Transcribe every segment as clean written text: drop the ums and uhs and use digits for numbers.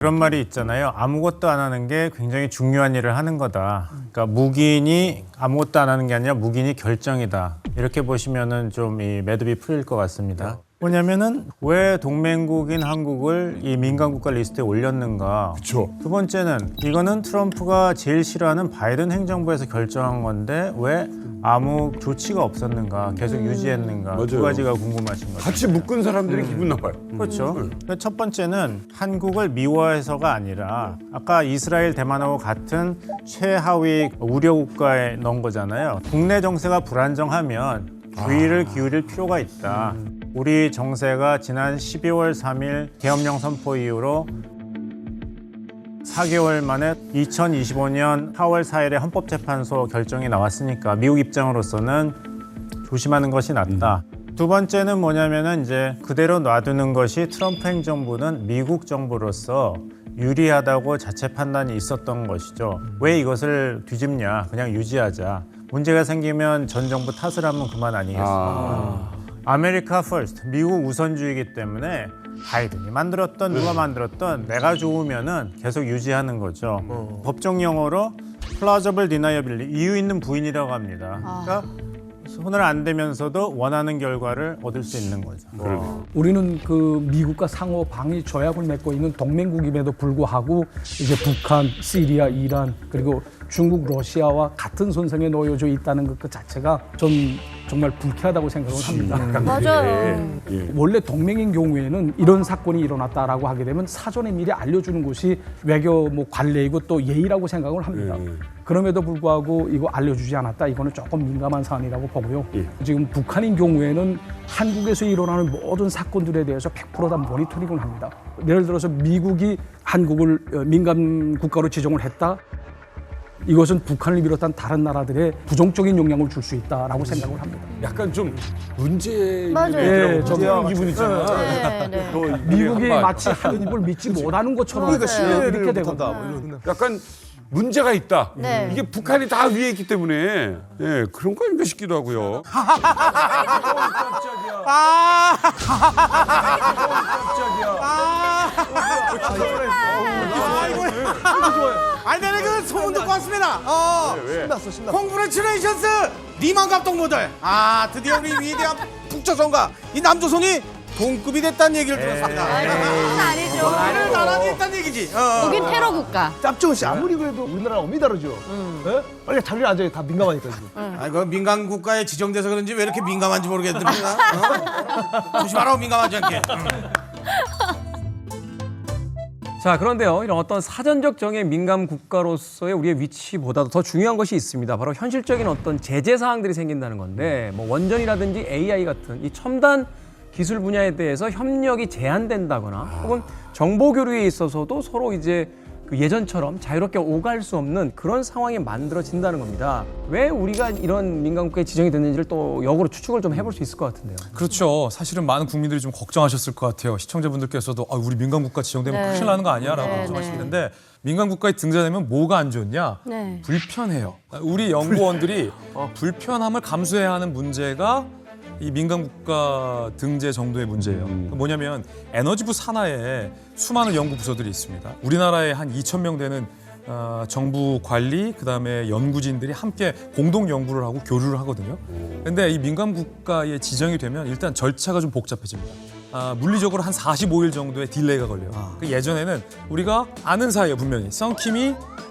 그런 말이 있잖아요. 아무것도 안 하는 게 굉장히 중요한 일을 하는 거다. 그러니까 묵인이 아무것도 안 하는 게 아니라 묵인이 결정이다. 이렇게 보시면은 좀 이 매듭이 풀릴 것 같습니다. 뭐냐면은 왜 동맹국인 한국을 이 민간국가 리스트에 올렸는가. 그렇죠. 두 번째는 이거는 트럼프가 제일 싫어하는 바이든 행정부에서 결정한 건데 왜 아무 조치가 없었는가, 계속 유지했는가. 맞아요. 두 가지가 궁금하신 거죠. 같이 묶은 사람들이 기분 나빠요. 그렇죠. 첫 번째는 한국을 미워해서가 아니라 아까 이스라엘, 대만하고 같은 최하위 우려 국가에 넣은 거잖아요. 국내 정세가 불안정하면 주의를 기울일 필요가 있다. 우리 정세가 지난 12월 3일 계엄령 선포 이후로 4개월 만에 2025년 4월 4일에 헌법재판소 결정이 나왔으니까 미국 입장으로서는 조심하는 것이 낫다. 두 번째는 뭐냐면은 이제 그대로 놔두는 것이 트럼프 행정부는 미국 정부로서 유리하다고 자체 판단이 있었던 것이죠. 왜 이것을 뒤집냐? 그냥 유지하자. 문제가 생기면 전 정부 탓을 하면 그만 아니겠습니까? 아메리카 퍼스트, 미국 우선주의이기 때문에 바이든이 만들었던 누가 만들었던 내가 좋으면은 계속 유지하는 거죠. 법정 용어로 plausible deniability, 이유 있는 부인이라고 합니다. 그러니까 손을 안 대면서도 원하는 결과를 얻을 수 있는 거죠. 우리는 그 미국과 상호 방위 조약을 맺고 있는 동맹국임에도 불구하고 이제 북한, 시리아, 이란 그리고 중국, 러시아와 같은 선상에 놓여져 있다는 것 그 자체가 좀 정말 불쾌하다고 생각을 합니다. 맞아요. 원래 동맹인 경우에는 이런 사건이 일어났다라고 하게 되면 사전에 미리 알려주는 것이 외교 뭐 관례이고 또 예의라고 생각을 합니다. 그럼에도 불구하고 이거 알려주지 않았다. 이거는 조금 민감한 사안이라고 보고요. 지금 북한인 경우에는 한국에서 일어나는 모든 사건들에 대해서 100% 다 모니터링을 합니다. 예를 들어서 미국이 한국을 민간 국가로 지정을 했다. 이것은 북한을 비롯한 다른 나라들의 부정적인 영향을 줄 수 있다라고 생각을 합니다. 약간 좀 문제 맞아요. 예, 그런 기분 있잖아. 네, 네. 미국이 마치 한국을 믿지 못하는 것처럼 이렇게 되거든요. 약간 문제가 있다. 네. 이게 북한이 다 위에 있기 때문에 예, 그런 거 아닌가 싶기도 하고요. 아니 내가 그 소문 듣고 왔습니다. 신났어. 콩그레츄레이션스 리만 갑동무들. 드디어 우리 위대한 북조선과 이 남조선이 동급이 됐다는 얘기를 들었습니다. 그건 아니죠. 우리를 나란히 했다는 얘기지. 거긴 테러 국가. 짭조은 씨 아무리 그래도 우리나라랑 엄밀히 다르죠. 예? 빨리 자리에 앉아요. 다 민감하니까 지금. 그 민간 국가에 지정돼서 그런지 왜 이렇게 민감한지 모르겠습니다. 조심하라고 민감하지 않게. 자, 그런데요, 이런 어떤 사전적 정의 민감 국가로서의 우리의 위치보다도 더 중요한 것이 있습니다. 바로 현실적인 어떤 제재 사항들이 생긴다는 건데, 뭐 원전이라든지 AI 같은 이 첨단 기술 분야에 대해서 협력이 제한된다거나, 혹은 정보 교류에 있어서도 서로 이제 그 예전처럼 자유롭게 오갈 수 없는 그런 상황이 만들어진다는 겁니다. 왜 우리가 이런 민간 국가에 지정이 됐는지를 또 역으로 추측을 좀 해볼 수 있을 것 같은데요. 그렇죠. 사실은 많은 국민들이 좀 걱정하셨을 것 같아요. 시청자분들께서도 우리 민간국가 지정되면 네. 큰일 나는 거 아니야? 라고 네, 걱정하실 네. 텐데 민간국가에 등장하면 뭐가 안 좋냐? 네. 불편해요. 우리 연구원들이 불편함을 감수해야 하는 문제가 이 민간국가 등재 정도의 문제예요. 뭐냐면 에너지부 산하에 수많은 연구 부서들이 있습니다. 우리나라에 한 2,000명 되는 정부 관리 그다음에 연구진들이 함께 공동 연구를 하고 교류를 하거든요. 근데 이 민간국가에 지정이 되면 일단 절차가 좀 복잡해집니다. 물리적으로 한 45일 정도의 딜레이가 걸려요. 그 예전에는 우리가 아는 사이예요, 분명히.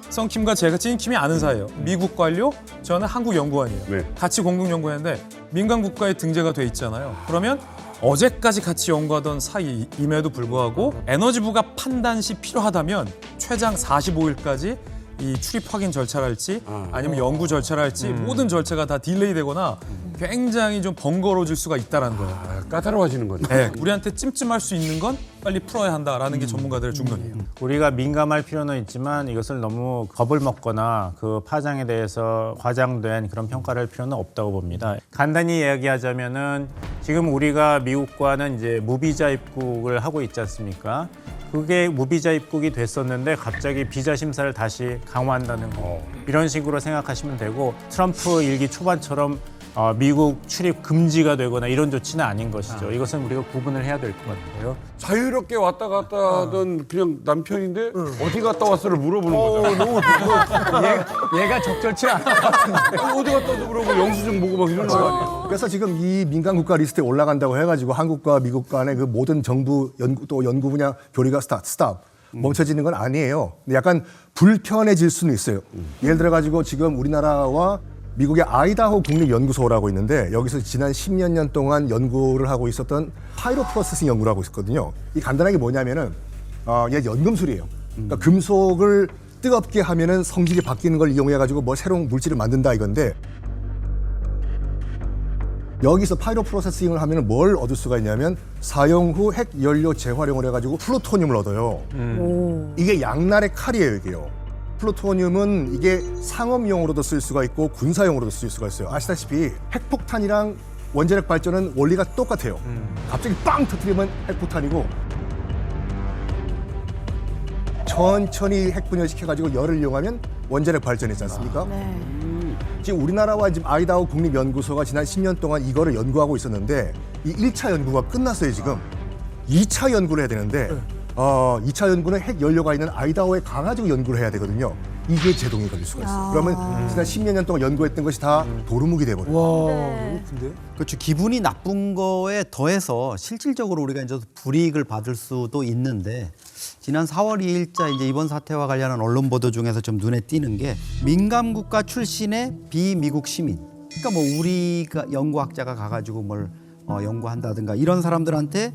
썬킴과 제가 찐킴이 아는 사이예요. 미국 관료, 저는 한국 연구원이에요. 네. 같이 공동 연구했는데 민간 국가에 등재가 돼 있잖아요. 그러면 어제까지 같이 연구하던 사이임에도 불구하고 에너지부가 판단 시 필요하다면 최장 45일까지 이 출입 확인 절차랄지 아니면 연구 절차랄지 모든 절차가 다 딜레이되거나 굉장히 좀 번거로워질 수가 있다는 거예요. 까다로워지는 거죠. 네, 우리한테 찜찜할 수 있는 건 빨리 풀어야 한다라는 게 전문가들의 중론이에요. 우리가 민감할 필요는 있지만 이것을 너무 겁을 먹거나 그 파장에 대해서 과장된 그런 평가를 할 필요는 없다고 봅니다. 간단히 이야기하자면은 지금 우리가 미국과는 이제 무비자 입국을 하고 있지 않습니까? 그게 무비자 입국이 됐었는데 갑자기 비자 심사를 다시 강화한다는 거. 이런 식으로 생각하시면 되고 트럼프 일기 초반처럼 미국 출입 금지가 되거나 이런 조치는 아닌 것이죠. 이것은 우리가 구분을 해야 될 것 같아요. 자유롭게 왔다 갔다 하던 그냥 남편인데 어디 갔다 왔어를 물어보는 거잖아. 너무 얘가 적절치 않아. 어디 갔다 와서 물어보고 영수증 보고 막 이러는 거 아니야. 그래서 지금 이 민간 국가 리스트에 올라간다고 해가지고 한국과 미국 간의 그 모든 정부 또 연구 분야 교류가 스탑 멈춰지는 건 아니에요. 근데 약간 불편해질 수는 있어요. 예를 들어 가지고 지금 우리나라와 미국의 아이다호 국립연구소라고 있는데 여기서 지난 10여 년 동안 연구를 하고 있었던 파이로 프로세싱 연구를 하고 있었거든요. 이 간단하게 뭐냐면은 얘 연금술이에요. 그러니까 금속을 뜨겁게 하면은 성질이 바뀌는 걸 이용해 가지고 뭐 새로운 물질을 만든다 이건데 여기서 파이로 프로세싱을 하면 뭘 얻을 수가 있냐면 사용 후 핵 연료 재활용을 해가지고 플루토늄을 얻어요. 이게 양날의 칼이에요, 이게요. 플루토늄은 이게 상업용으로도 쓸 수가 있고 군사용으로도 쓸 수가 있어요. 아시다시피 핵폭탄이랑 원자력 발전은 원리가 똑같아요. 갑자기 빵 터뜨리면 핵폭탄이고 천천히 핵분열시켜가지고 열을 이용하면 원자력 발전이지 않습니까? 지금 우리나라와 지금 아이다호 국립연구소가 지난 10년 동안 이거를 연구하고 있었는데 이 1차 연구가 끝났어요, 지금. 2차 연구를 해야 되는데 2차 연구는 핵 연료가 있는 아이다호에 가가지고 연구를 해야 되거든요. 이게 제동이 걸릴 수가 있어요. 그러면 지난 10여 년 동안 연구했던 것이 다 도루묵이 돼버려요. 그렇죠. 기분이 나쁜 거에 더해서 실질적으로 우리가 이제 불이익을 받을 수도 있는데 지난 4월 2일자 이제 이번 사태와 관련한 언론 보도 중에서 좀 눈에 띄는 게 민감 국가 출신의 비미국 시민. 그러니까 뭐 우리가 연구학자가 가가지고 뭘 연구한다든가 이런 사람들한테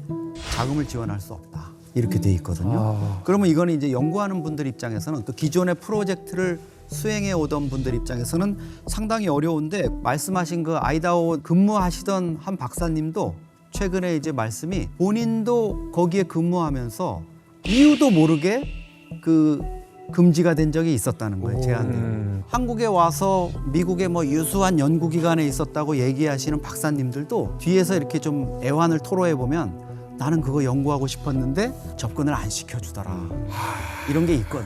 자금을 지원할 수 없다. 이렇게 돼 있거든요. 그러면 이거는 이제 연구하는 분들 입장에서는 또 기존의 프로젝트를 수행해 오던 분들 입장에서는 상당히 어려운데 말씀하신 그 아이다호 근무하시던 한 박사님도 최근에 이제 말씀이 본인도 거기에 근무하면서 이유도 모르게 그 금지가 된 적이 있었다는 거예요, 제한대로. 한국에 와서 미국의 뭐 유수한 연구기관에 있었다고 얘기하시는 박사님들도 뒤에서 이렇게 좀 애환을 토로해 보면 나는 그거 연구하고 싶었는데 접근을 안 시켜주더라. 이런 게 있거든요.